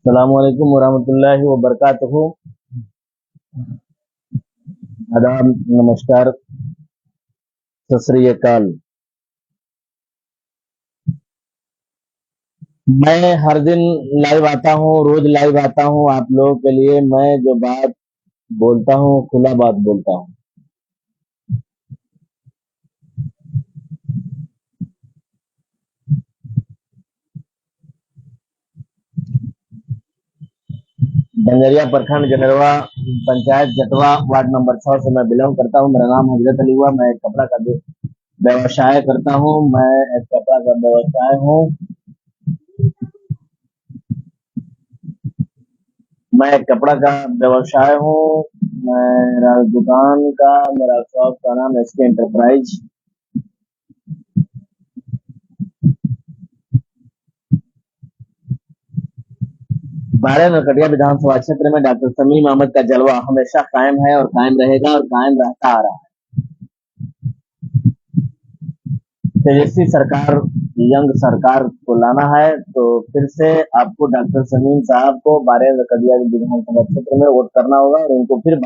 अस्सलामुअलैकुम वरहमतुल्लाहि वबरकातुहू। आदाब, नमस्कार, सत श्री अकाल। मैं हर दिन लाइव आता हूँ, रोज लाइव आता हूँ आप लोगों के लिए। मैं जो बात बोलता हूँ खुला बात बोलता हूँ। बंजरिया प्रखंड जनरवा पंचायत जटवा वार्ड नंबर 6 से मैं बिलोंग करता हूँ। मेरा नाम हजरत अली हुआ। मैं एक कपड़ा का व्यवसाय करता हूँ। मैं एक कपड़ा का व्यवसाय हूँ। मैं एक कपड़ा का व्यवसाय हूँ। मेरा दुकान का मेरा शॉप का नाम एसके एंटरप्राइज। बारह नरकटिया विधानसभा क्षेत्र में डॉक्टर समीम अहमद का जलवा हमेशा कायम है और कायम रहेगा और कायम रहता आ रहा है। तेजस्वी सरकार, यंग सरकार को लाना है तो फिर से आपको डॉक्टर समीम साहब को बारह नरकटिया विधानसभा क्षेत्र में वोट करना होगा और इनको फिर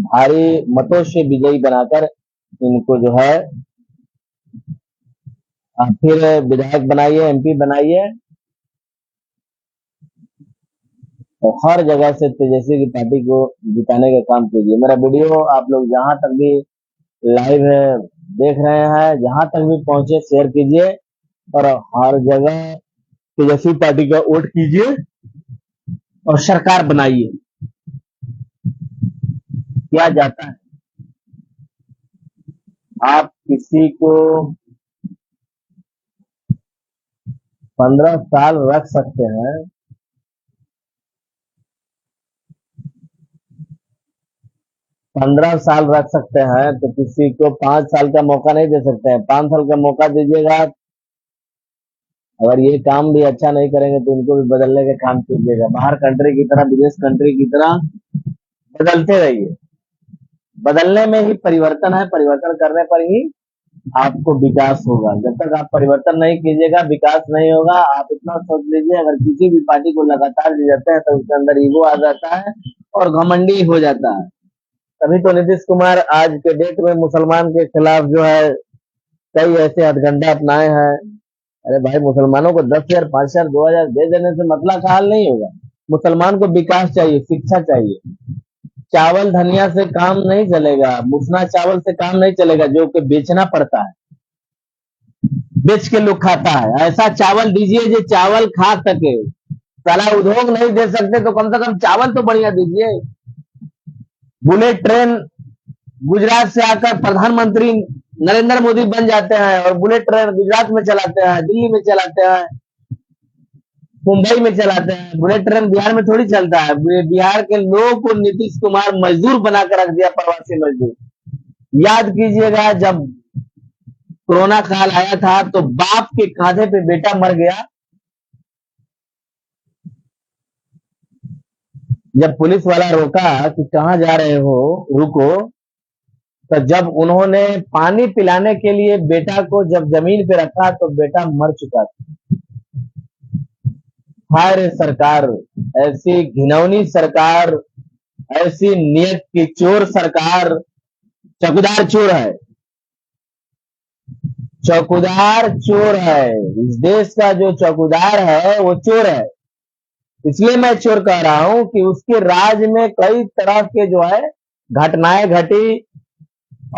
भारी मतों से विजयी बनाकर इनको जो है आप फिर विधायक बनाइए, एमपी बनाइए और हर जगह से तेजस्वी की पार्टी को जिताने का काम कीजिए। मेरा वीडियो आप लोग जहां तक भी लाइव है देख रहे हैं, जहां तक भी पहुंचे शेयर कीजिए और हर जगह तेजस्वी पार्टी का वोट कीजिए और सरकार बनाइए। किया जाता है, आप किसी को 15 साल रख सकते हैं, 15 साल रख सकते हैं तो किसी को 5 साल का मौका नहीं दे सकते हैं। 5 साल का मौका दीजिएगा। अगर ये काम भी अच्छा नहीं करेंगे तो इनको भी बदलने का काम कीजिएगा। बाहर कंट्री की तरह, विदेश कंट्री की तरह बदलते रहिए। बदलने में ही परिवर्तन है, परिवर्तन करने पर ही आपको विकास होगा। जब तक आप परिवर्तन नहीं कीजिएगा विकास नहीं होगा। आप इतना सोच लीजिए, अगर किसी भी पार्टी को लगातार दिए जाते हैं तो उसके अंदर ईगो आ जाता है और घमंडी हो जाता है। तभी तो नीतीश कुमार आज के डेट में मुसलमान के खिलाफ जो है कई ऐसे हथकंडे अपनाए हैं। अरे भाई, मुसलमानों को 10,000, 5,000, 2,000 दे देने से मतला का हल नहीं होगा। मुसलमान को विकास चाहिए, शिक्षा चाहिए। चावल धनिया से काम नहीं चलेगा, मुसना चावल से काम नहीं चलेगा, जो कि बेचना पड़ता है। बेच के लोग खाता है। ऐसा चावल दीजिए जो चावल खा सके। साला उद्योग नहीं दे सकते तो कम से कम चावल तो बढ़िया दीजिए। बुलेट ट्रेन गुजरात से आकर प्रधानमंत्री नरेंद्र मोदी बन जाते हैं और बुलेट ट्रेन गुजरात में चलाते हैं, दिल्ली में चलाते हैं, मुंबई में चलाते हैं। बुलेट ट्रेन बिहार में थोड़ी चलता है। बिहार के लोगों को नीतीश कुमार मजदूर बनाकर रख दिया, प्रवासी मजदूर। याद कीजिएगा, जब कोरोना काल आया था तो बाप के कांधे पे बेटा मर गया। जब पुलिस वाला रोका कि कहां जा रहे हो, रुको, तो जब उन्होंने पानी पिलाने के लिए बेटा को जब जमीन पे रखा तो बेटा मर चुका था। हाय रे सरकार, ऐसी घिनौनी सरकार, ऐसी नियत की चोर सरकार। चौकीदार चोर है, चौकीदार चोर है। इस देश का जो चौकीदार है वो चोर है। इसलिए मैं चोर कह रहा हूं कि उसके राज में कई तरह के जो है घटनाएं घटी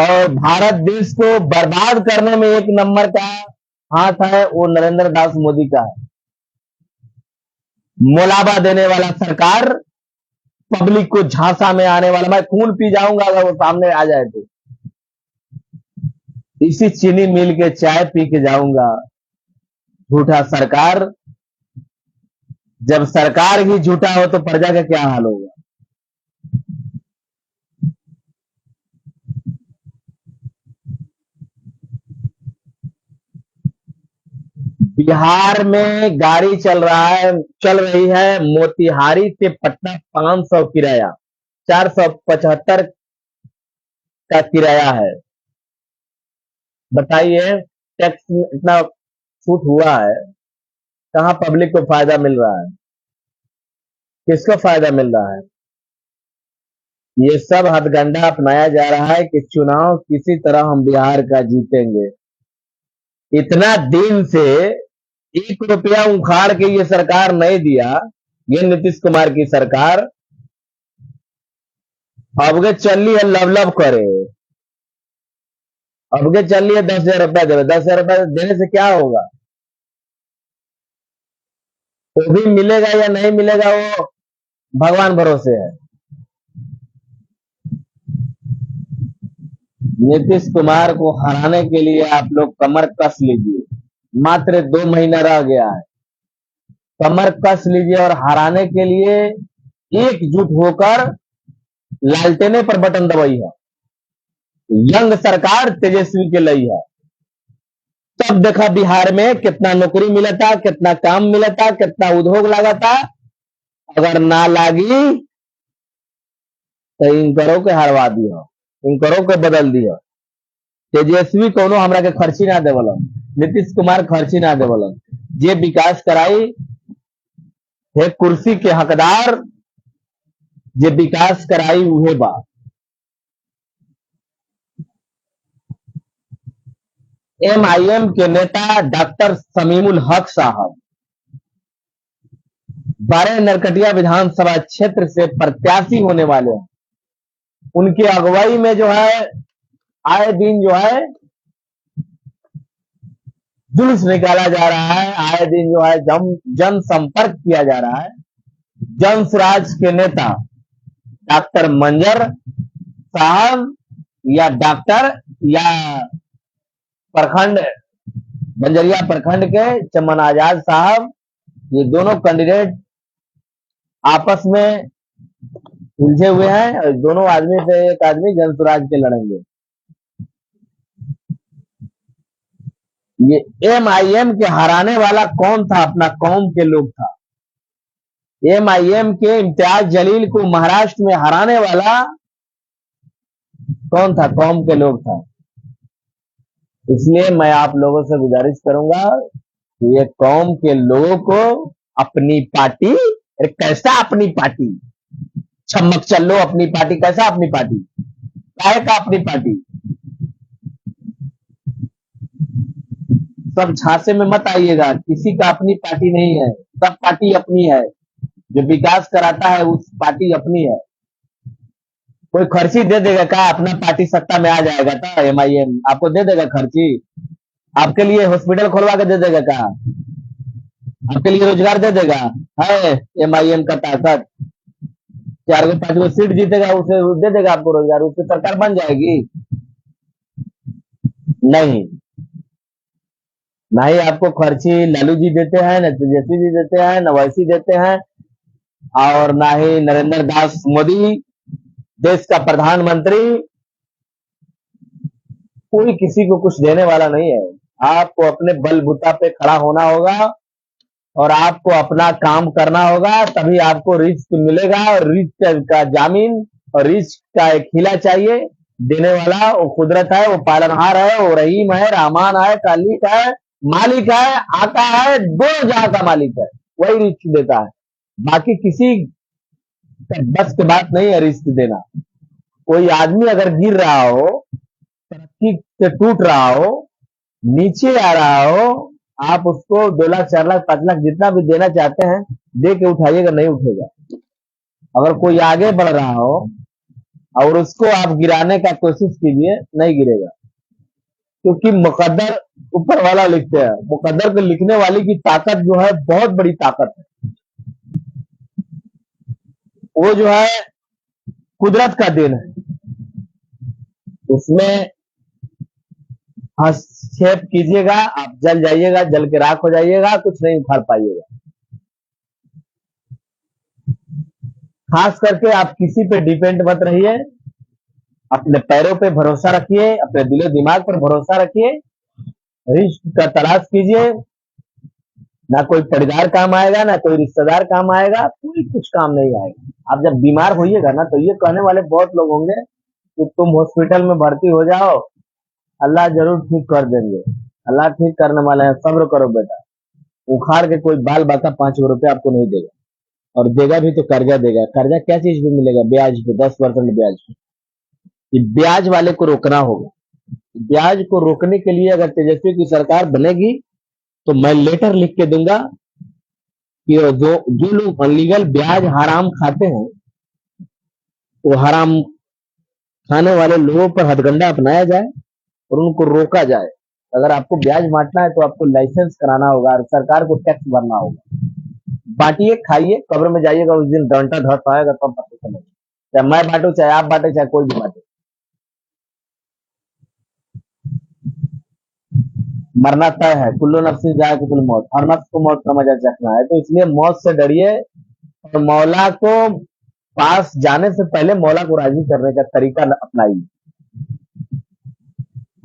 और भारत देश को बर्बाद करने में एक नंबर का हाथ है वो नरेंद्र दास मोदी का है। मोलाबा देने वाला सरकार, पब्लिक को झांसा में आने वाला। मैं खून पी जाऊंगा अगर वो सामने आ जाए तो। इसी चीनी मिल के चाय पी के जाऊंगा। झूठा सरकार, जब सरकार ही झूठा हो तो प्रजा का क्या हाल होगा। बिहार में गाड़ी चल रही है मोतिहारी से पटना 500 किराया, 475 का किराया है। बताइए, टैक्स में इतना छूट हुआ है, कहां पब्लिक को फायदा मिल रहा है। किसको फायदा मिल रहा है? ये सब हथकंडा अपनाया जा रहा है कि चुनाव किसी तरह हम बिहार का जीतेंगे। इतना दिन से 1 रुपया उखाड़ के ये सरकार नहीं दिया, ये नीतीश कुमार की सरकार। अब के चल है लव करे, अब के चल है 10,000 रुपया देवे। 10,000 रुपया देने से क्या होगा? वो भी मिलेगा या नहीं मिलेगा वो भगवान भरोसे है। नीतीश कुमार को हराने के लिए आप लोग कमर कस लीजिए। मात्र 2 महीना रह गया है। कमर कस लीजिए और हराने के लिए एकजुट होकर लालटेने पर बटन दबाई है। यंग सरकार तेजस्वी के लिए है। तब देखा बिहार में कितना नौकरी मिला था, कितना काम मिला था, कितना उद्योग लगा था। अगर ना लागी तो इनकरों के हरवा दियो, इनकरों के बदल दियो। तेजस्वी कोनो हमरा के खर्ची ना देवलन, नीतीश कुमार खर्ची ना देवलन। जे विकास कराई है कुर्सी के हकदार, जे विकास कराई उहे बा। एमआईएम के नेता डॉक्टर समीमुल हक साहब 12 नरकटिया विधानसभा क्षेत्र से प्रत्याशी होने वाले हैं। उनकी अगुवाई में जो है आए दिन जो है जुलूस निकाला जा रहा है, आए दिन जो है जन संपर्क किया जा रहा है। जन स्वराज के नेता डॉक्टर मंजर साहब या डॉक्टर या प्रखंड बंजरिया प्रखंड के चमन आजाद साहब, ये दोनों कैंडिडेट आपस में उलझे हुए हैं और दोनों आदमी से एक आदमी जन स्वराज के लड़ेंगे। ये एमआईएम के हराने वाला कौन था? अपना कौम के लोग था। एमआईएम के इम्तियाज जलील को महाराष्ट्र में हराने वाला कौन था? कौम के लोग था। इसलिए मैं आप लोगों से गुजारिश करूंगा कि ये कौम के लोगों को अपनी पार्टी, कैसा अपनी पार्टी, छमक चलो अपनी पार्टी, कैसा अपनी पार्टी, काहे का अपनी पार्टी? सब झांसे में मत आइएगा, किसी का अपनी पार्टी नहीं है, सब पार्टी अपनी है। जो विकास कराता है उस पार्टी अपनी है। कोई खर्ची दे देगा क्या? अपना पार्टी सत्ता में आ जाएगा था एमआईएम आपको दे देगा खर्ची? आपके लिए हॉस्पिटल खोलवा के दे देगा क्या? आपके लिए रोजगार दे देगा? है एमआईएम का ताकत? 4-5 सीट जीतेगा, उसे दे देगा आपको रोजगार, उसकी सरकार बन जाएगी? नहीं, ना ही आपको खर्ची लालू जी देते हैं, न तेजस्वी जी देते हैं, न वैसी देते हैं, और ना ही नरेंद्र दास मोदी देश का प्रधानमंत्री। कोई किसी को कुछ देने वाला नहीं है। आपको अपने बलबूता पे खड़ा होना होगा और आपको अपना काम करना होगा, तभी आपको रिस्क मिलेगा। और रिस्क का जामीन और रिस्क का एक हिला चाहिए देने वाला। वो कुदरत है, वो पालनहार है, वो रहीम है, रहमान है, खालिक है, मालिक है, आका है, दोनों जहां का मालिक है, वही रिस्क देता है। बाकी किसी का बस की बात नहीं है रिस्क देना। कोई आदमी अगर गिर रहा हो, तरक्की से टूट रहा हो, नीचे आ रहा हो, आप उसको 2 लाख, 4 लाख, 5 लाख जितना भी देना चाहते हैं दे के उठाइएगा, नहीं उठेगा। अगर कोई आगे बढ़ रहा हो और उसको आप गिराने का कोशिश कीजिए, नहीं गिरेगा। क्योंकि मुकद्दर ऊपर वाला लिखते हैं। मुकद्दर को लिखने वाली की ताकत जो है बहुत बड़ी ताकत है। वो जो है कुदरत का देन है, उसमें हस्तक्षेप कीजिएगा आप जल जाइएगा, जल के राख हो जाइएगा, कुछ नहीं उखाड़ पाइएगा। खास करके आप किसी पे डिपेंड मत रहिए, अपने पैरों पे भरोसा रखिए, अपने दिलो दिमाग पर भरोसा रखिए, रिस्क का तलाश कीजिए। ना कोई परिवार काम आएगा, ना कोई रिश्तेदार काम आएगा, कोई कुछ काम नहीं आएगा। आप जब बीमार होइएगा ना तो ये कहने वाले बहुत लोग होंगे कि तुम हॉस्पिटल में भर्ती हो जाओ, अल्लाह जरूर ठीक कर देंगे। अल्लाह ठीक करने वाले हैं, सब्र करो बेटा। उखाड़ के कोई बाल बाका 5 रुपए आपको नहीं देगा। और देगा भी तो कर्जा देगा। कर्जा क्या चीज पे मिलेगा? ब्याज पे, 10% ब्याज पे। ये ब्याज वाले को रोकना होगा। ब्याज को रोकने के लिए अगर तेजस्वी की सरकार बनेगी तो मैं लेटर लिख के दूंगा कि जो जो लोग अनलीगल ब्याज हराम खाते हैं, वो हराम खाने वाले लोगों पर हथकंडा अपनाया जाए और उनको रोका जाए। अगर आपको ब्याज बांटना है तो आपको लाइसेंस कराना होगा और सरकार को टैक्स भरना होगा। बांटिए, खाइए, कब्र में जाइएगा, उस दिन डंटा धस आएगा तब पता चलेगा। चाहे मैं बांटू, चाहे आप बांटे, चाहे कोई भी बांटे, मरना तय है। कुल्लू नफ्सिन जायकातुल मौत, हर नफ्स को मौत का मजा चखना है। तो इसलिए मौत से डरिए और मौला को पास जाने से पहले मौला को राजी करने का तरीका अपनाइए।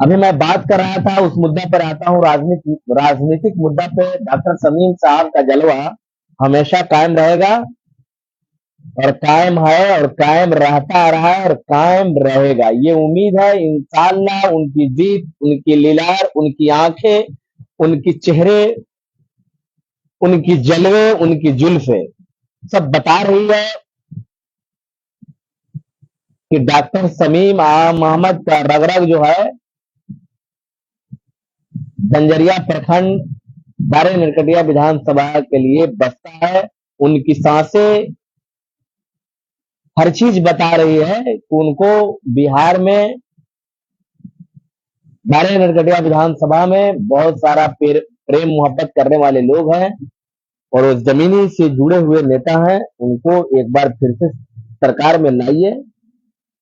अभी मैं बात कर रहा था, उस मुद्दा पर आता हूँ। राजनीतिक मुद्दा पे डॉक्टर समीम साहब का जलवा हमेशा कायम रहेगा और कायम है और कायम रहता आ रहा है और कायम रहेगा। ये उम्मीद है इंशाअल्लाह। उनकी जीत, उनकी लीलार, उनकी आंखें, उनकी चेहरे, उनकी जलवे, उनकी जुल्फे सब बता रही है कि डॉक्टर समीम मोहम्मद का रग-रग जो है बंजरिया प्रखंड बारे नरकटिया विधानसभा के लिए बसता है। उनकी सांसें हर चीज बता रही है कि उनको बिहार में बारे नरकटिया विधानसभा में बहुत सारा प्रेम मोहब्बत करने वाले लोग हैं और वो जमीनी से जुड़े हुए नेता हैं। उनको एक बार फिर से सरकार में लाइए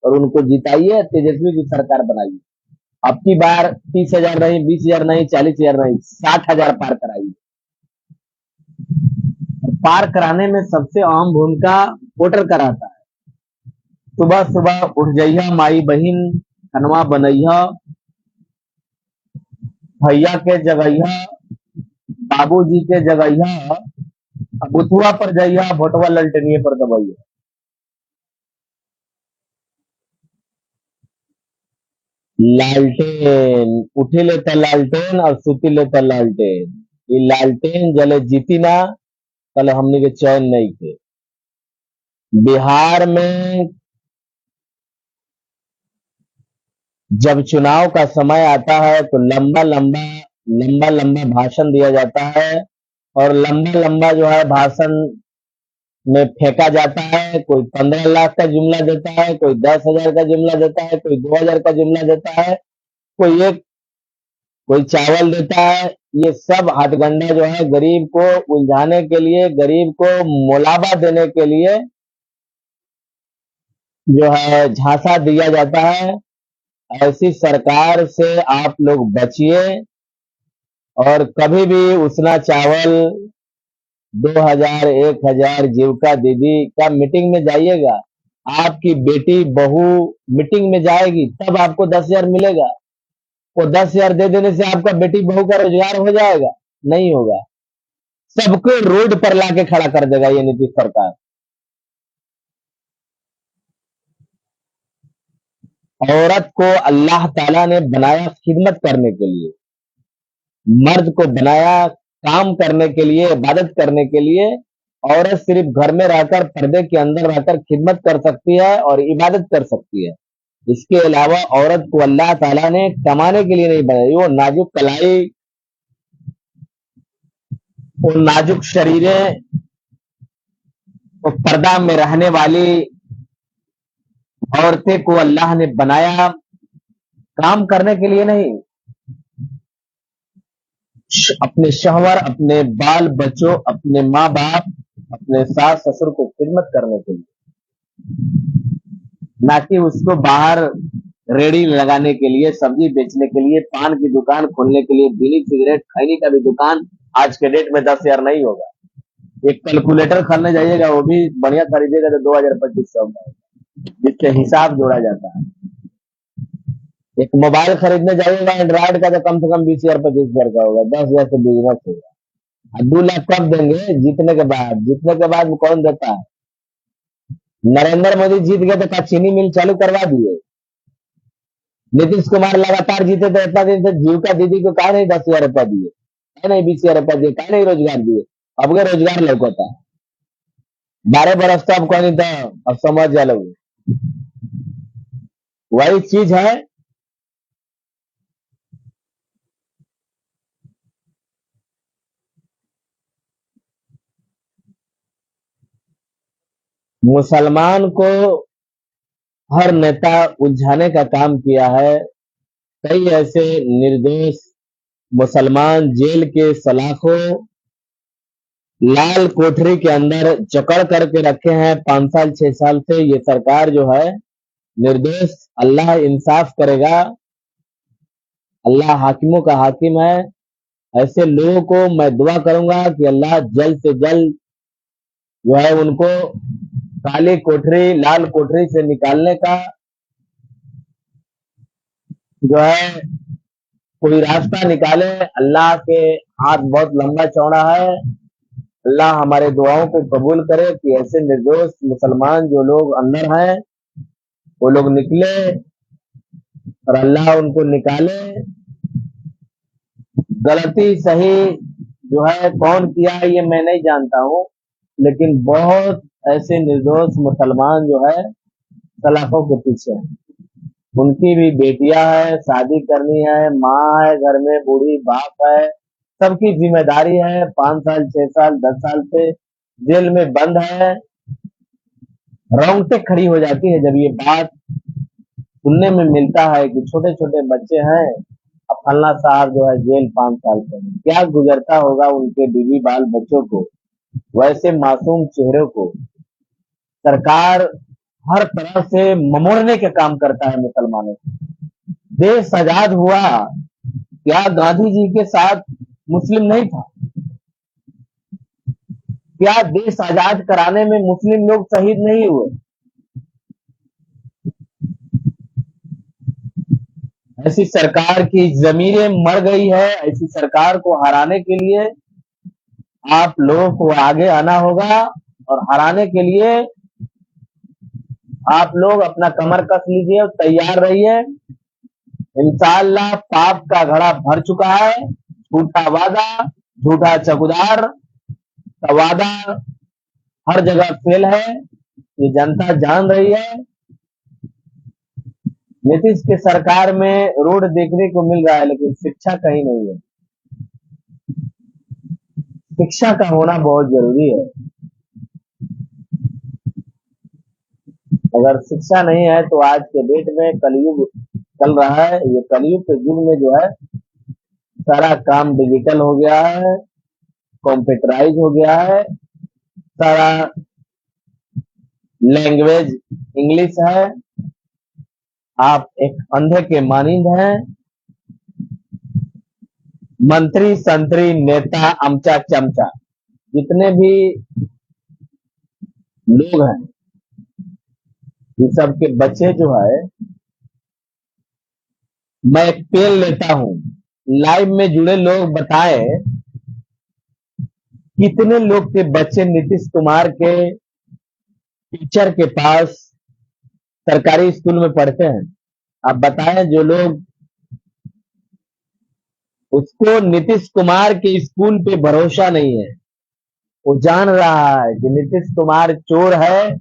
और उनको जिताइए, तेजस्वी की सरकार बनाइए। अब की बार 30,000 नहीं, 20,000 नहीं, 40,000 नहीं, 60,000 पार कराइए। पार कराने में सबसे अहम भूमिका वोटर का रहता है। सुबह सुबह उठ जइहा माई बहिन, खनवा बनइहा, भैया के जगइहा, बाबूजी के जगइहा, बुथुआ पर जइहा, भोटवा ललटनिए पर दबइहा। लालटेन उठी लेता लालटेन और सुती लेता लालटेन। ये लालटेन जले जीती ना, कल हमने के चैन नहीं थे। बिहार में जब चुनाव का समय आता है तो लंबा लंबा भाषण दिया जाता है और लंबा लंबा जो है भाषण में फेंका जाता है। कोई 15 लाख का जुमला देता है, कोई 10,000 का जुमला देता है, कोई 2,000 का जुमला देता है, कोई चावल देता है। ये सब हथगंडा जो है गरीब को उलझाने के लिए, गरीब को मुलाबा देने के लिए जो है झांसा दिया जाता है। ऐसी सरकार से आप लोग बचिए और कभी भी उसना चावल 2,000, 1,000 जीविका दीदी का मीटिंग में जाइएगा। आपकी बेटी बहू मीटिंग में जाएगी तब आपको 10,000 मिलेगा। वो 10,000 दे देने से आपका बेटी बहू का रोजगार हो जाएगा? नहीं होगा। सबको रोड पर लाके खड़ा कर देगा ये नीतीश सरकार। औरत को अल्लाह ताला ने बनाया खिदमत करने के लिए, मर्द को बनाया काम करने के लिए, इबादत करने के लिए। औरत सिर्फ घर में रहकर, पर्दे के अंदर रहकर खिदमत कर सकती है और इबादत कर सकती है। इसके अलावा औरत को अल्लाह ताला ने कमाने के लिए नहीं बनाई। वो नाजुक कलाई, वो नाजुक शरीरें, वो पर्दा में रहने वाली औरतें को अल्लाह ने बनाया काम करने के लिए नहीं, अपने शौहर, अपने बाल बच्चों, अपने माँ बाप, अपने सास ससुर को खिदमत करने के लिए, ना कि उसको बाहर रेड़ी लगाने के लिए, सब्जी बेचने के लिए, पान की दुकान खोलने के लिए। बीड़ी सिगरेट खैनी का भी दुकान आज के डेट में 10,000 नहीं होगा। एक कैलकुलेटर खरीदने जाइएगा, वो भी बढ़िया खरीदिएगा तो 2,000-2,500 का, जिससे हिसाब जोड़ा जाता है। एक मोबाइल खरीदने जाइएगा एंड्रॉइड का तो कम से कम 20,000-25,000 का होगा। 10,000 से बिजनेस होगा। 2 लाख कब देंगे? जीतने के बाद। जीतने के बाद कौन देता है? नरेंद्र मोदी जीत गए तो क्या चीनी मिल चालू करवा दिए? नीतीश कुमार लगातार जीते तो इतना दिन से जीविका दीदी को कहा नहीं 10,000 रुपया दिए, कहा नहीं 20,000 रुपया दिए, कहा नहीं रोजगार दिए। अब गए रोजगार लौकता है। 12 बरस तो आपको नहीं था, अब समझ जा लोग। वही चीज है। मुसलमान को हर नेता उलझाने का काम किया है। कई ऐसे निर्दोष मुसलमान जेल के सलाखों लाल कोठरी के अंदर जकड़ करके रखे हैं 5 साल 6 साल से। ये सरकार जो है निर्दोष, अल्लाह इंसाफ करेगा। अल्लाह हाकिमों का हाकिम है। ऐसे लोगों को मैं दुआ करूंगा कि अल्लाह जल्द से जल्द जो है उनको काली कोठरी लाल कोठरी से निकालने का जो है कोई रास्ता निकाले। अल्लाह के हाथ बहुत लंबा चौड़ा है। अल्लाह हमारे दुआओं को कबूल करे कि ऐसे निर्दोष मुसलमान जो लोग अंदर हैं वो लोग निकले और अल्लाह उनको निकाले। गलती सही जो है कौन किया है ये मैं नहीं जानता हूँ, लेकिन बहुत ऐसे निर्दोष मुसलमान जो है सलाखों के पीछे हैं। उनकी भी बेटियां हैं, शादी करनी है, माँ है घर में, बूढ़ी बाप है, सबकी जिम्मेदारी है। 5 साल 6 साल 10 साल से जेल में बंद है। रोंगटे खड़ी हो जाती है जब ये बात सुनने में मिलता है कि छोटे छोटे बच्चे हैं, अब फलना साहब जो है जेल 5 साल से हैं। क्या गुजरता होगा उनके बीवी बाल बच्चों को, वैसे मासूम चेहरों को। सरकार हर तरह से ममोड़ने का काम करता है मुसलमानों को। देश आजाद हुआ, क्या गांधी जी के साथ मुस्लिम नहीं था? क्या देश आजाद कराने में मुस्लिम लोग शहीद नहीं हुए? ऐसी सरकार की जमीरें मर गई है। ऐसी सरकार को हराने के लिए आप लोगों को आगे आना होगा और हराने के लिए आप लोग अपना कमर कस लीजिए और तैयार रहिए। इंशाअल्लाह पाप का घड़ा भर चुका है। झूठा वादा, झूठा चौकीदार का वादा हर जगह फेल है। ये जनता जान रही है। नीतीश के सरकार में रोड देखने को मिल रहा है, लेकिन शिक्षा कहीं नहीं है। शिक्षा का होना बहुत जरूरी है। अगर शिक्षा नहीं है तो आज के डेट में कलयुग चल रहा है। ये कलयुग के युग में जो है सारा काम डिजिटल हो गया है, कंप्यूटराइज हो गया है, सारा लैंग्वेज इंग्लिश है। आप एक अंधे के मानिंद हैं। मंत्री संतरी नेता अमचा चमचा जितने भी लोग हैं, ये सब के बच्चे जो है, मैं एक पेन लेता हूं, लाइव में जुड़े लोग बताएं कितने लोग के बच्चे नीतीश कुमार के टीचर के पास सरकारी स्कूल में पढ़ते हैं। आप बताएं जो लोग उसको नीतीश कुमार के स्कूल पे भरोसा नहीं है, वो जान रहा है कि नीतीश कुमार चोर है।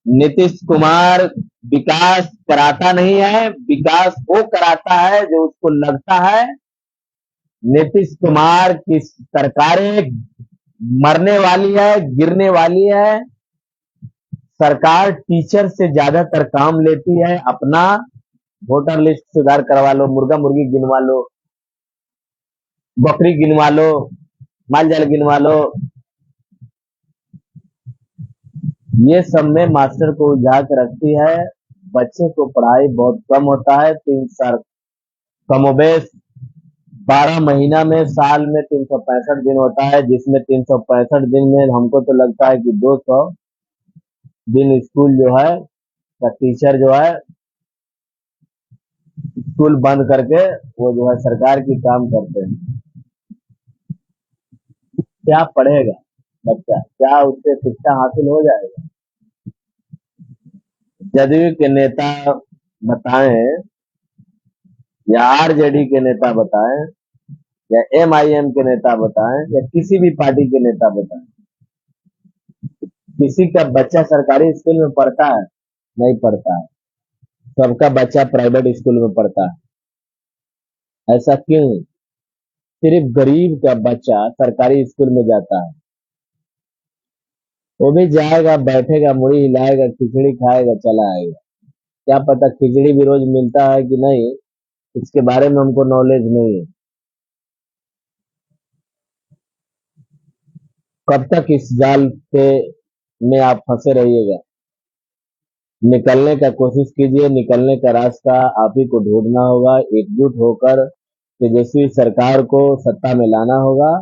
नीतीश कुमार विकास कराता नहीं है, विकास वो कराता है जो उसको लगता है। नीतीश कुमार की सरकारें मरने वाली है, गिरने वाली है। सरकार टीचर से ज्यादातर काम लेती है अपना वोटर लिस्ट सुधार करवा लो, मुर्गा मुर्गी गिनवा लो, बकरी गिनवा लो, माल जाल गिनवा लो। ये सब में मास्टर को उलझा के रखती है। बच्चे को पढ़ाई बहुत कम होता है। 3 साल कमोबेश 12 महीना में साल में 365 दिन होता है, जिसमें 365 दिन में हमको तो लगता है कि 200 दिन स्कूल जो है का टीचर जो है स्कूल बंद करके वो जो है सरकार की काम करते हैं। क्या पढ़ेगा बच्चा? क्या उससे शिक्षा हासिल हो जाएगा? जदयू के नेता बताएं या आरजेडी के नेता बताएं या एमआईएम के नेता बताएं या किसी भी पार्टी के नेता बताएं, किसी का बच्चा सरकारी स्कूल में पढ़ता है? नहीं पढ़ता है। सबका बच्चा प्राइवेट स्कूल में पढ़ता है। ऐसा क्यों? सिर्फ गरीब का बच्चा सरकारी स्कूल में जाता है। वो भी जाएगा, बैठेगा, मुड़ी हिलाएगा, खिचड़ी खाएगा, चला आएगा। क्या पता खिचड़ी भी रोज मिलता है कि नहीं, इसके बारे में हमको नॉलेज नहीं है। कब तक इस जाल पे में आप फंसे रहिएगा? निकलने का कोशिश कीजिए। निकलने का रास्ता आप ही को ढूंढना होगा। एकजुट होकर तेजस्वी सरकार को सत्ता में लाना होगा,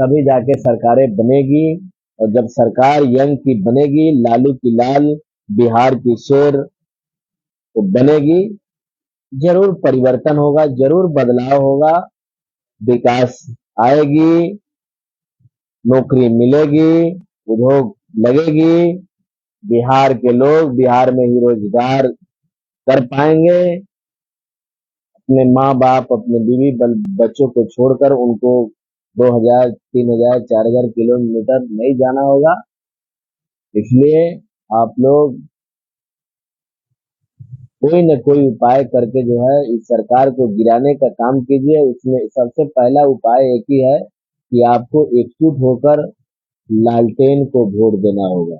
तभी जाके सरकारें बनेगी। और जब सरकार यंग की बनेगी, लालू की लाल, बिहार की शेर तो बनेगी, जरूर परिवर्तन होगा, जरूर बदलाव होगा, विकास आएगी, नौकरी मिलेगी, उद्योग लगेगी, बिहार के लोग बिहार में ही रोजगार कर पाएंगे। अपने माँ बाप, अपने बीवी बच्चों को छोड़कर उनको 2000, 3000, 4000 किलोमीटर नहीं जाना होगा। इसलिए आप लोग कोई न कोई उपाय करके जो है इस सरकार को गिराने का काम कीजिए। उसमें सबसे पहला उपाय एक ही है कि आपको एकजुट होकर लालटेन को वोट देना होगा।